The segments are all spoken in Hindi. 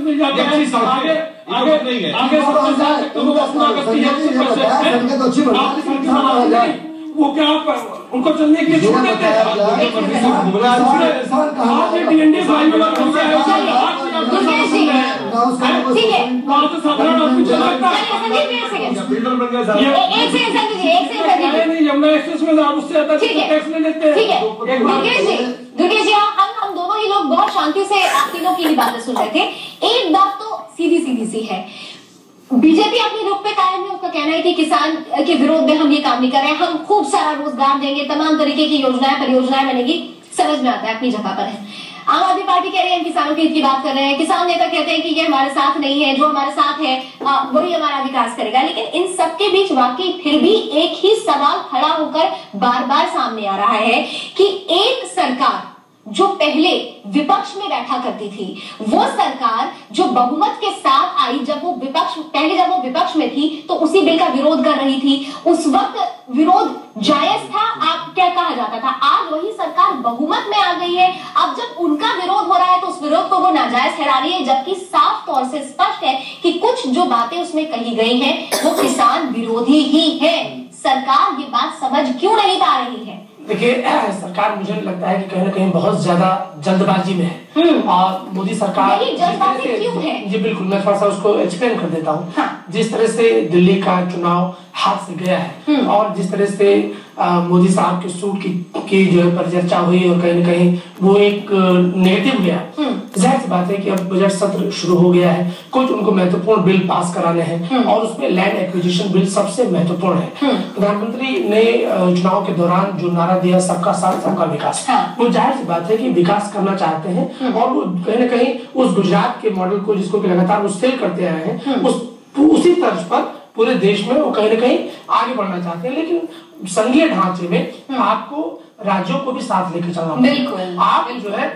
मिल जाता है, आगे वो क्या उनको चलने के लिए छोड़ देते हैं। यमुना एक्सप्रेस में उससे ज्यादा टैक्स ले लेते हैं। दुर्गेश जी, हम दोनों ही लोग बहुत शांति से आप तीनों की ही बातें सुन रहे थे। एक बात तो सीधी सी है, बीजेपी अपनी रुख पे कायम है। उसका कहना है कि किसान के विरोध में हम ये काम नहीं कर रहे हैं, हम खूब सारा रोजगार देंगे, तमाम तरीके की योजनाएं परियोजनाएं बनेगी। समझ में आता है, अपनी जगह पर है। आम आदमी पार्टी कह रही है किसानों के हित की बात कर रहे हैं, किसान नेता कहते हैं कि ये हमारे साथ नहीं है, जो हमारे साथ है वही हमारा विकास करेगा। लेकिन इन सबके बीच वाकई फिर भी एक ही सवाल खड़ा होकर बार बार सामने आ रहा है कि एक सरकार जो पहले विपक्ष में बैठा करती थी, वो सरकार जो बहुमत के साथ आई, जब वो विपक्ष में थी तो उसी बिल का विरोध कर रही थी। उस वक्त विरोध जायज था, आप क्या कहा जाता था। आज वही सरकार बहुमत में आ गई है, अब जब उनका विरोध हो रहा है तो उस विरोध को वो नाजायज ठहरा रही है, जबकि साफ तौर से स्पष्ट है कि कुछ जो बातें उसमें कही गई हैं वो किसान विरोधी ही है। सरकार ये बात समझ क्यों नहीं पा रही है? देखिए, सरकार मुझे लगता है कि कहीं ना कहीं बहुत ज्यादा जल्दबाजी में है और मोदी सरकार जल्दबाजी क्यों है? जी बिल्कुल, मैं थोड़ा सा उसको एक्सप्लेन कर देता हूँ। हाँ। जिस तरह से दिल्ली का चुनाव हाथ से गया है और जिस तरह से मोदी साहब के सूट की जो है परिचर्चा हुई और कहीं ना कहीं वो एक नेगेटिव गया, जाहिर सी बात है कि अब बजट सत्र शुरू हो गया है, कुछ उनको महत्वपूर्ण बिल पास कराने हैं और उसमें लैंड एक्विजिशन बिल सबसे महत्वपूर्ण है। प्रधानमंत्री ने चुनाव के दौरान जो नारा दिया, सबका साथ सबका विकास, वो जाहिर सी बात है कि विकास करना चाहते हैं और वो कहीं ना कहीं उस गुजरात के मॉडल को जिसको लगातार वो सेल करते आए हैं, उसी तर्ज पर पूरे देश में वो कहीं ना कहीं आगे बढ़ना चाहते हैं। लेकिन संघीय ढांचे में आपको राज्यों को भी साथ लेकर चलना बिल्कुल। आप जो है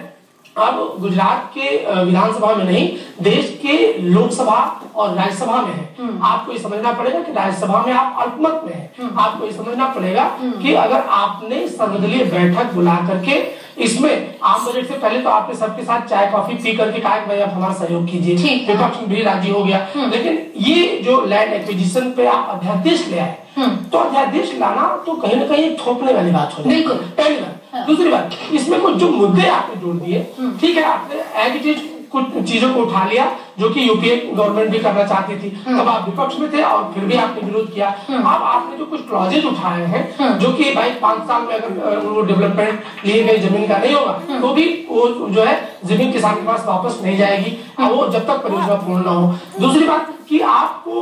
अब गुजरात के विधानसभा में नहीं, देश के लोकसभा और राज्यसभा में है। आपको ये समझना पड़ेगा कि राज्यसभा में आप अल्पमत में है। आपको ये समझना पड़ेगा कि अगर आपने सर्वदलीय बैठक बुला करके इसमें आम बजट से पहले तो आपने सबके साथ चाय कॉफी पी करके कहा कि भाई आप हमारा सहयोग कीजिए, विपक्ष भी राजी हो गया। लेकिन ये जो लैंड एक्विजिशन पे आप अध्यादेश ले आए, तो अध्यादेश लाना तो कहीं ना कहीं थोपने वाली बात हो जाएगी, पहली बात। दूसरी बात, इसमें कुछ जो मुद्दे आपने जोड़ दिए, ठीक है, आपने कुछ चीजों को उठा लिया जो कि यूपीए गवर्नमेंट भी करना चाहती थी, तब आप विपक्ष में थे और फिर भी आपने विरोध किया। अब आपने जो कुछ क्लॉजेज उठाए हैं जो कि भाई 5 साल में अगर वो डेवलपमेंट लिए गई जमीन का नहीं होगा तो भी वो जो है जमीन किसान के पास वापस नहीं जाएगी और वो जब तक परियोजना पूर्ण न हो। दूसरी बात कि आपको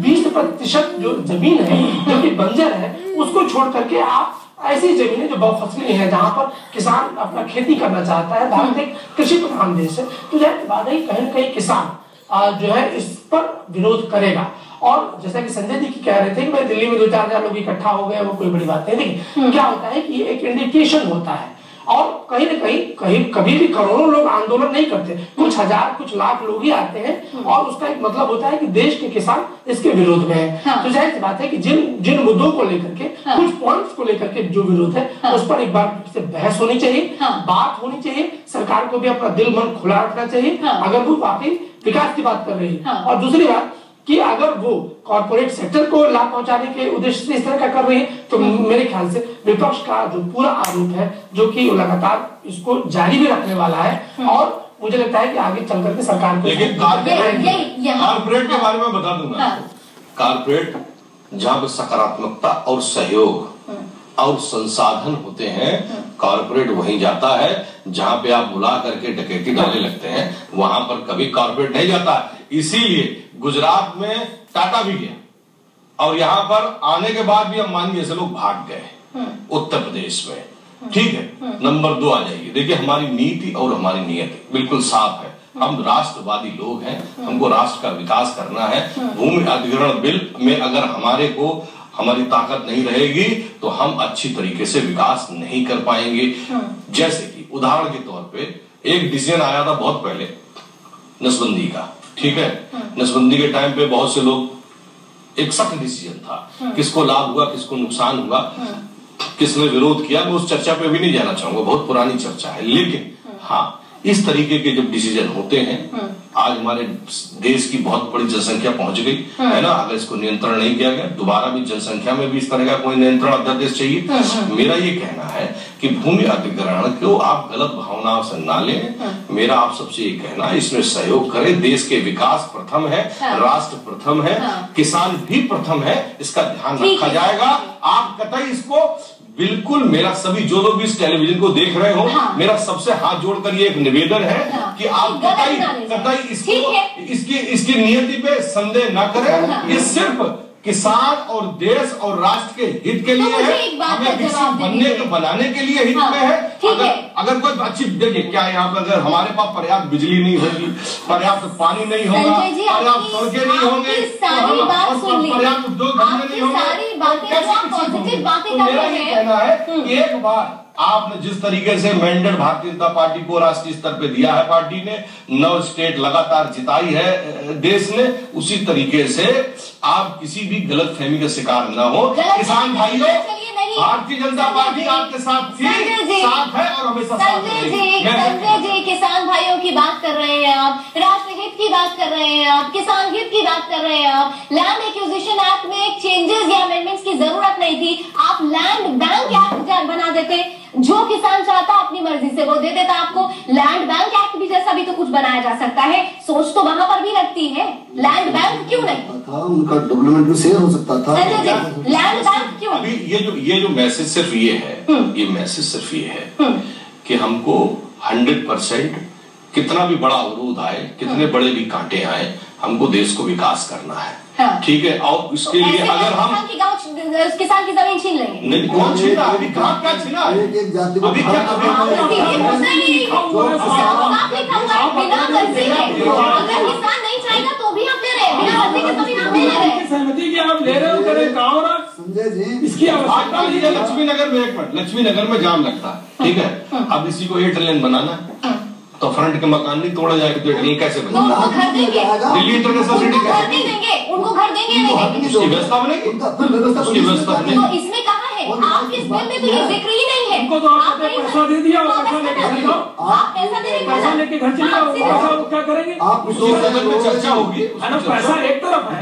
20% जो जमीन है जो कि बंजर है उसको छोड़ करके आप ऐसी जमीनें जो बहुफसली है जहां पर किसान अपना खेती करना चाहता है, भारत एक कृषि प्रधान देश है, तो जाहिर बात है कहीं न कहीं किसान जो है इस पर विरोध करेगा। और जैसा कि संजय जी की कह रहे थे कि भाई दिल्ली में 2-4 हजार लोग इकट्ठा हो गए, वो कोई बड़ी बात नहीं। लेकिन क्या होता है कि एक इंडिकेशन होता है और कहीं न कहीं कभी भी करोड़ों लोग आंदोलन नहीं करते, कुछ हजार कुछ लाख लोग ही आते हैं और उसका एक मतलब होता है कि देश के किसान इसके विरोध में है। तो जाहिर सी बात है कि जिन मुद्दों को लेकर के कुछ पॉइंट्स को लेकर के जो विरोध है उस पर एक बार से बहस होनी चाहिए, बात होनी चाहिए, सरकार को भी अपना दिल मन खुला रखना चाहिए अगर वो वाकई विकास की बात कर रही है। और दूसरी बात कि अगर वो कॉर्पोरेट सेक्टर को लाभ पहुंचाने के उद्देश्य से इस तरह का कर रही है तो मेरे ख्याल से विपक्ष का जो पूरा आरोप है जो कि लगातार इसको जारी भी रखने वाला है और मुझे लगता है कि आगे चल करके सरकार को। लेकिन कॉर्पोरेट के बारे में बता दूंगा, कॉर्पोरेट जहां पर सकारात्मकता और सहयोग और संसाधन होते हैं, कॉर्पोरेट वहीं जाता है जहां पे आप बुला करके डकैती डालने लगते हैं, वहां पर कभी कॉर्पोरेट नहीं जाता। इसीलिए गुजरात में टाटा भी गया और यहाँ पर आने के बाद भी अंबानी जैसे लोग भाग गए उत्तर प्रदेश में। ठीक है, नंबर 2 आ जाइए। देखिए हमारी नीति और हमारी नियति बिल्कुल साफ है, हम राष्ट्रवादी लोग हैं, हमको राष्ट्र का विकास करना है। भूमि अधिग्रहण बिल में अगर हमारी ताकत नहीं रहेगी तो हम अच्छी तरीके से विकास नहीं कर पाएंगे। जैसे कि उदाहरण के तौर पे एक डिसीजन आया था बहुत पहले नसबंदी का, ठीक है, नसबंदी के टाइम पे बहुत से लोग, एक सख्त डिसीजन था, किसको लाभ हुआ किसको नुकसान हुआ, किसने विरोध किया, मैं उस चर्चा पे भी नहीं जाना चाहूंगा, बहुत पुरानी चर्चा है। लेकिन हाँ, इस तरीके के जब डिसीजन होते हैं आज हमारे देश की बहुत बड़ी जनसंख्या पहुंच गई है ना। अगर इसको नियंत्रण नहीं किया गया, दोबारा भी जनसंख्या में भी इस तरह का कोई नियंत्रण अध्यादेश चाहिए। मेरा ये कहना है कि भूमि अधिग्रहण को आप गलत भावनाओं से ना लें। मेरा आप सबसे ये कहना है, इसमें सहयोग करें। देश के विकास प्रथम है, राष्ट्र प्रथम है, किसान भी प्रथम है, इसका ध्यान रखा जाएगा। आप कतई इसको बिल्कुल, मेरा सभी जो लोग इस टेलीविजन को देख रहे हो, मेरा सबसे हाथ जोड़कर ये एक निवेदन है कि आप कतई इसकी नियति पे संदेह न करें। ये सिर्फ किसान और देश और राष्ट्र के हित के लिए है, हमें विकसित बनाने के लिए हित में है। अगर कोई अच्छी, देखिए क्या यहाँ पर अगर हमारे पास पर्याप्त बिजली नहीं होगी, पर्याप्त पानी नहीं होगा, पर्याप्त सड़कें नहीं होंगे, पर्याप्त उद्योग धंधे नहीं होंगे, तो मेरा ये कहना है कि एक बार आपने जिस तरीके से मैंडेट भारतीय जनता पार्टी को राष्ट्रीय स्तर पे दिया है, पार्टी ने 9 स्टेट लगातार जिताई है देश ने, उसी तरीके से आप किसी भी गलत फहमी का शिकार न हो। किसान भाइयों, भारतीय जनता पार्टी आपके साथ थी, साथ है और हमेशा साथ रहेगी। संजय जी, किसान भाइयों की बात कर रहे हैं आप, राष्ट्र हित की बात कर रहे हैं आप, किसान हित की बात कर रहे हैं आप। लैंड एक्विजिशन एक्ट में चेंजेस या अमेंडमेंट्स की जरूरत नहीं थी, आप लैंड बैंक एक्ट बना देते, जो किसान चाहता अपनी मर्जी से वो दे देता आपको। लैंड बैंक एक्ट भी जैसा भी तो कुछ बनाया जा सकता है, सोच तो वहां पर भी लगती है। लैंड बैंक क्यों नहीं था, उनका डेवलपमेंट में शेयर हो सकता था। लैंड बैंक क्यों? अभी ये जो मैसेज सिर्फ ये है, ये मैसेज सिर्फ ये है कि हमको 100% कितना भी बड़ा अवरोध आए, कितने बड़े भी कांटे आए, हमको देश को विकास करना है। ठीक है, और इसके लिए अगर हम किसान की जमीन छीन लेंगे, नहीं कौन छीना? अभी क्या छीना है? अभी क्या किसान नहीं चाहेगा तो भी आप ले रहे हैं, बिना मर्जी के जमीन आप ले रहे हैं। सहमति की आप ले रहे हो, करे गाँव संजय जी, इसकी आवश्यकता नहीं है। लक्ष्मी नगर में, एक मिनट, लक्ष्मी नगर में जाम लगता है, ठीक है। अब इसी को 8 लेन बनाना है तो फ्रंट के मकान नहीं तोड़ा जाएगा, तो 8 लेन कैसे बनेगा? उनको घर देंगे, दिल्ली इंटरनेशनल सिटी घर नहीं देंगे, उनको घर देंगे नहीं, उसकी व्यवस्था बनेगी, उसकी व्यवस्था बनेगी। तो इसमें कहा है, आप इस बिल में तो ये जिक्र ही नहीं है। उनको तो आपने पैसा दे दिया, पैसा लेके घर जाओ, आप पैसा दे पैसा लेके घर चले जाओ, पैसा क्या करेंगे? आप में चर्चा होगी, पैसा एक तरफ है,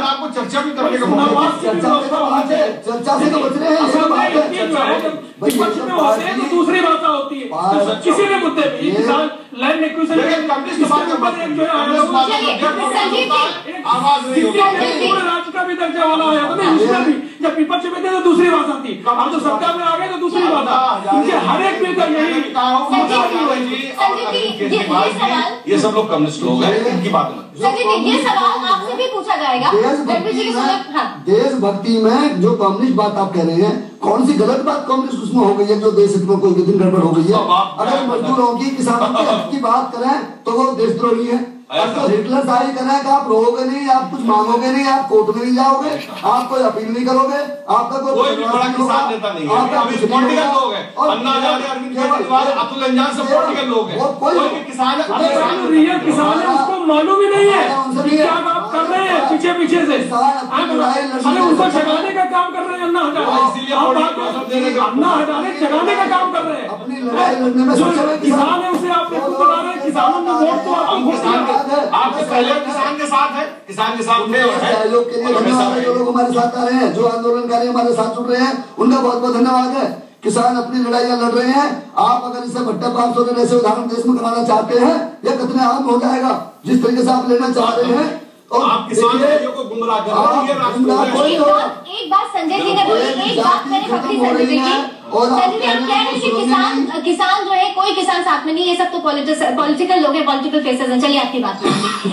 आपको चर्चा भी करने का मौका, चर्चा से तो बच रहे हैं। विपक्ष में होते हैं तो दूसरी भाषा होती है, किसी भी मुद्दे पे किसान लैंड एक्विजिशन आवाज नहीं होगी, पूरे राज्य का भी दर्जा वाला हो जाता है, उसमें भी जब विपक्ष में थे तो दूसरी बात आती, अब तो सत्ता में आ गए तो दूसरी बात आती। हर एक बिल का यही, ये सब लोग कम्युनिस्ट लोग हैं, इनकी बात मत। ये सवाल आपसे भी पूछा जाएगा। देशभक्ति में जो कम्युनिस्ट बात आप कह रहे हैं, कौन सी गलत बात कम्युनिस्ट उसमें हो गई है जो देश हित में कोई दिन गड़बड़ हो गई है? अगर मजदूरों की, किसानों के हक की बात करें तो वो देशद्रोही है। तो हिटलर शाही करना कि आप रोगे नहीं, आप कुछ मांगोगे नहीं, आप कोर्ट में नहीं जाओगे, आप कोई अपील नहीं करोगे, आपका कोई भी बड़ा किसान नेता नहीं है, अभी पॉलिटिकल लोग हैं, अन्ना हजारे, अरविंद केजरीवाल, अतुल अंजान सब पॉलिटिकल लोग हैं। कोई भी किसान रियल किसान है, उसको मालूम ही नहीं है क्या आप कर रहे हैं पीछे पीछे से, उनको जगाने का काम कर रहे हैं। अन्ना हजारे जगाने का काम कर रहे हैं, अपनी लड़ाई लड़ने में किसान है उसे आप बेवकूफ बना रहे हैं। किसानों ने वोट तो आपको आपके पहले किसान के साथ है, किसान के साथ सहयोग के लिए धन्यवाद है। जो लोग हमारे साथ आ रहे हैं, जो आंदोलनकारी हमारे साथ जुड़ रहे हैं, उनका बहुत बहुत धन्यवाद है। किसान अपनी लड़ाइयां लड़ रहे हैं। आप अगर इसे भट्टा 500 के जैसे उदाहरण देश में कराना चाहते हैं, यह कितने आम हो जाएगा जिस तरीके से आप लेना चाह रहे हैं। और आप किसान को गुमराह कर रहे हैं। एक बात संजय जी ने बोली, एक बात मैंने पकड़ी संजय जी की, संजय जी आप कह रहे हैं कि किसान जो है, कोई किसान साथ में नहीं, ये सब तो पॉलिटिकल लोग हैं, पॉलिटिकल फेसेस हैं। चलिए आपकी बात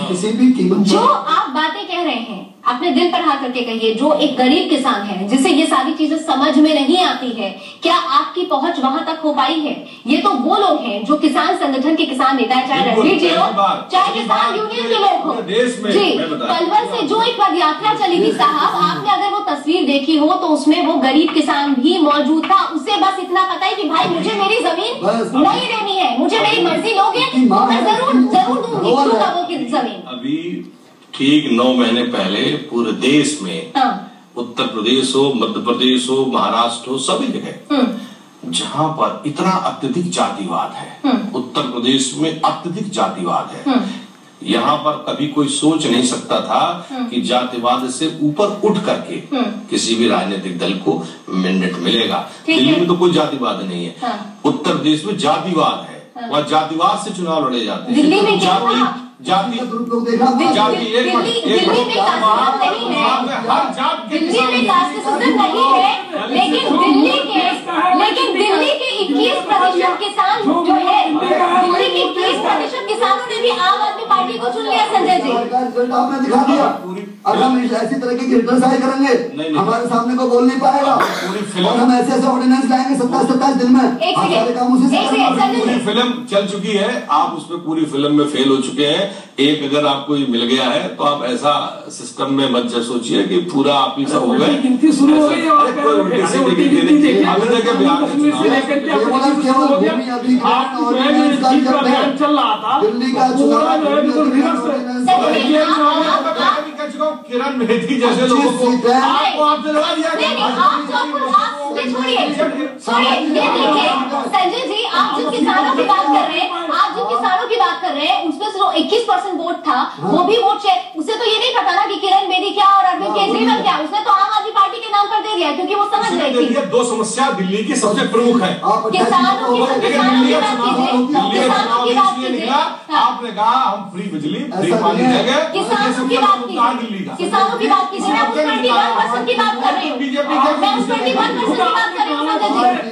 किसी भी कीमत जो आप बातें कह रहे हैं अपने दिल पर हाथ करके कहिए, जो एक गरीब किसान है जिसे ये सारी चीजें समझ में नहीं आती है, क्या आपकी पहुंच वहां तक हो पाई है? ये तो वो लोग हैं जो किसान संगठन के किसान नेता है, चाहे रणवीर जी हो, चाहे किसान यूनियन के लोग हो जी। पलवल से जो एक पद यात्रा चली थी साहब, आपने अगर वो तस्वीर देखी हो तो उसमें वो गरीब किसान भी मौजूद था। उसे बस इतना पता है कि भाई मुझे मेरी जमीन नहीं देनी है, मुझे मेरी मर्जी लोगे तो मैं जरूर दूंगी वो जमीन। अभी ठीक 9 महीने पहले पूरे देश में, उत्तर प्रदेश हो, मध्य प्रदेश हो, महाराष्ट्र हो, सभी जगह जहां पर इतना अत्यधिक जातिवाद है, उत्तर प्रदेश में अत्यधिक जातिवाद है, यहाँ पर कभी कोई सोच नहीं सकता था कि जातिवाद से ऊपर उठ करके किसी भी राजनीतिक दल को मैंडेट मिलेगा। दिल्ली में तो कोई जातिवाद नहीं है। उत्तर प्रदेश में जातिवाद है, वहाँ जातिवाद से चुनाव लड़े जाते हैं। दिल्ली में क्या जाति दिल्ली में कास्ट सिस्टम नहीं है, लेकिन दिल्ली के 21% किसान जो है, दिल्ली के 21% किसानों ने भी आम आदमी पार्टी को चुन लिया। संजय जी, आपने दिखा दिया। अगर हम ऐसी तरह की रिटर्न करेंगे हमारे सामने को बोल नहीं पाएगा, और हम ऐसे ऐसे ऑर्डिनेंस लाएंगे 27 दिन में। पूरी फिल्म चल चुकी है, आप उसमें पूरी फिल्म में फेल हो चुके हैं। एक अगर आपको ये मिल गया है तो आप ऐसा सिस्टम में मत सोचिए कि पूरा आप ही सब हो गए। गिनती शुरू हो गई और चल रहा था दिल्ली का किरण बेदी जैसे लोगों को आपने लगा दिया। संजय जी, आप जिन किसानों की बात कर रहे हैं उसमें जो 21% वोट था वो भी वोट शेयर, उसे तो ये नहीं पता ना कि किरण बेदी क्या और अरविंद केजरीवाल क्या, उसने तो आम आदमी पार्टी के नाम पर दे दिया क्योंकि वो समझ रही थी। दो समस्या दिल्ली की सबसे प्रमुख है, किसानों की बात कीजिए। आपने कहा हम फ्री बिजली फ्री पानी देंगे, किसानों की बात कीजिए। किसानों की बात कीजिए, मैं उस 21% की बात कर रही हूँ, मैं उस 21% की बात कर रही हूँ।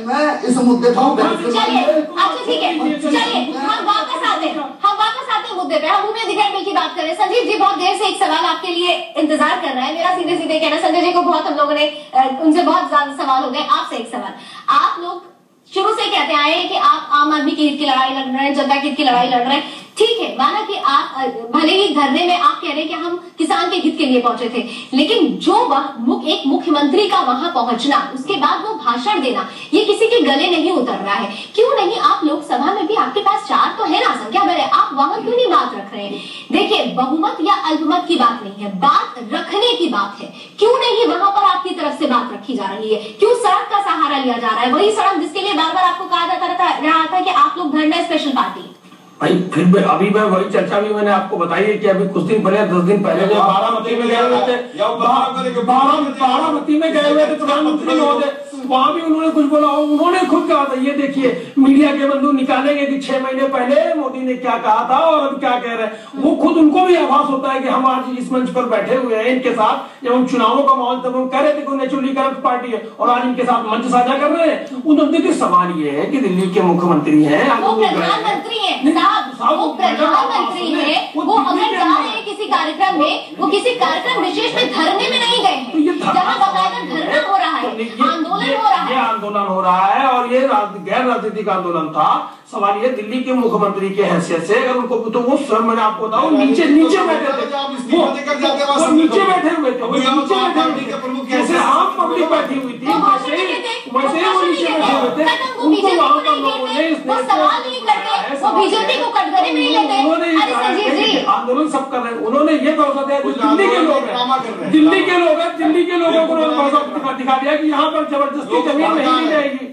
मैं इस मुद्दे पर चलिए, अच्छा ठीक है, चलिए हम वापस आते हैं मुद्दे पे। हम भूमि अधिग्रहण बिल की बात करें। संजीव जी, बहुत देर से एक सवाल आपके लिए इंतजार कर रहा है, मेरा सीधे सीधे कहना। संजय जी को बहुत हम लोगों ने उनसे बहुत ज्यादा सवाल हो गए, आपसे एक सवाल। आप लोग शुरू से कहते आए हैं कि आप आम आदमी के हित की लड़ाई लड़ रहे हैं, जनता के हित की लड़ाई लड़ रहे हैं। ठीक है, माना कि आप भले ही धरने में आप कह रहे हैं कि हम किसान के हित के लिए पहुंचे थे, लेकिन जो एक मुख्यमंत्री का वहां पहुंचना, उसके बाद वो भाषण देना, ये किसी के गले नहीं उतर रहा है। क्यों नहीं? आप लोकसभा में भी आपके पास 4 तो है ना, संख्या बड़े, आप वहां क्यों नहीं बात रख रहे हैं? देखिए, बहुमत या अल्पमत की बात नहीं है, बात रखने की बात है। क्यों नहीं वहां पर आपकी तरफ से बात रखी जा रही है? क्यों सड़क का सहारा लिया जा रहा है? वही सड़क जिसके लिए बार बार आपको कहा जाता रहा था कि आप लोग धरना स्पेशल पार्टी। भाई फिर अभी मैं वही चर्चा भी मैंने आपको बताई है कि अभी कुछ दिन पहले 10 दिन पहले जो बारामती में गए हुए थे, बारामती में गए हुए थे प्रधानमंत्री महोदय, वहां भी उन्होंने कुछ बोला। उन्होंने खुद कहा था, ये देखिए मीडिया के बंधु निकालेंगे कि 6 महीने पहले मोदी ने क्या कहा था और अब क्या कह रहे हैं। वो खुद उनको भी आभास होता है कि हम आज इस मंच पर बैठे हुए हैं इनके साथ, जब हम चुनावों का माहौल तब हम कह रहे थे कि नेचुरली करप्ट पार्टी है, और आज इनके साथ मंच साझा कर रहे हैं। उन्होंने देखिए सवाल ये है कि दिल्ली के मुख्यमंत्री हैं, वो प्रधानमंत्री है, वो प्रधानमंत्री है, वो अगर जा रहे हैं किसी कार्यक्रम में, वो किसी कार्यक्रम विशेष में धरने में नहीं गए हैं, जहाँ बकायदा धरना हो रहा है, आंदोलन हो रहा है। ये आंदोलन हो रहा है और ये गैर राजनीतिक आंदोलन था। सवाल ये, दिल्ली के मुख्यमंत्री के हैसियत से अगर उनको, तो वो सर मैंने आपको बताऊं नीचे बैठे थे, वो नीचे बैठे हुए थे, जैसे आम पब्लिक बैठी हुई थी वैसे ही वो नीचे बैठे हुए थे। उनको वहां पर लोगों ने बीजेपी को कटघरे में नहीं लेते, आंदोलन सब कर रहे हैं। उन्होंने ये भरोसा दिया, दिल्ली के लोग हैं, दिल्ली के लोगों को भरोसा दिखा दिया कि यहाँ पर जबरदस्ती जमीन नहीं दी जाएगी।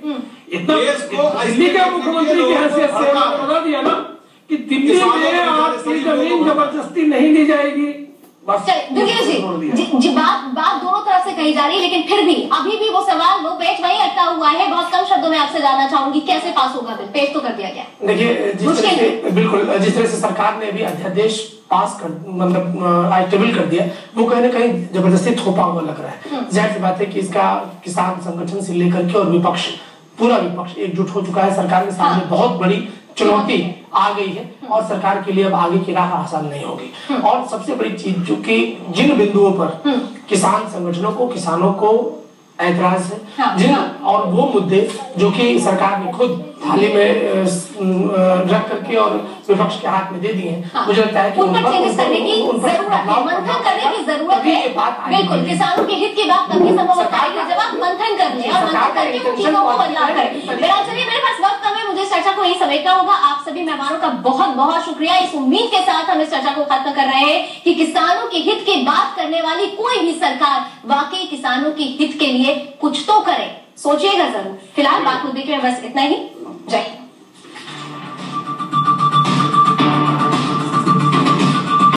इतना दिल्ली के मुख्यमंत्री की हैसियत से बता दिया ना कि दिल्ली में आपकी जमीन जबरदस्ती नहीं दी जाएगी। दुर्गेश जी, बात दोनों तरफ से कही जा रही है, लेकिन फिर भी अभी भी वो सवाल, वो पेच वही अटका हुआ है। बहुत कम शब्दों में आपसे जानना चाहूंगी, कैसे पास होगा बिल? पेश तो कर दिया गया। देखिए, बिल्कुल जिस तरह से सरकार ने भी अध्यादेश पास कर, मतलब टेबल कर दिया, वो कहीं ना कहीं जबरदस्ती थोपा हुआ लग रहा है। जाहिर सी बात है कि इसका किसान संगठन से लेकर के और विपक्ष, पूरा विपक्ष एकजुट हो चुका है। सरकार के सामने बहुत बड़ी चुनौती आ गई है और सरकार के लिए अब आगे की राह आसान नहीं होगी। और सबसे बड़ी चीज जो कि जिन बिंदुओं पर किसान संगठनों को, किसानों को ऐतराज है, जिन और वो मुद्दे जो कि सरकार ने खुद थाली में रख करके और विपक्ष के हाथ में दे दिए हैं, मुझे लगता है कि उन पर चेंजेस करने की जरूरत है, मंथन करने की जरूरत है। बिल्कुल, किसानों के हित की बात तभी संभव होता है जब आप मंथन कर लें और मंथन करके उन चीजों को बदलाव करें। चलिए, मेरे पास वक्त कम है, मुझे इस चर्चा को यही समेटना होगा। आप सभी मेहमानों का बहुत बहुत शुक्रिया। इस उम्मीद के साथ हम इस चर्चा को खत्म कर रहे हैं कि किसानों के हित की बात करने वाली कोई भी सरकार वाकई किसानों के हित के लिए कुछ तो करे। सोचिएगा जरूर। फिलहाल बात मुद्दे के बस इतना ही। जय हिंद।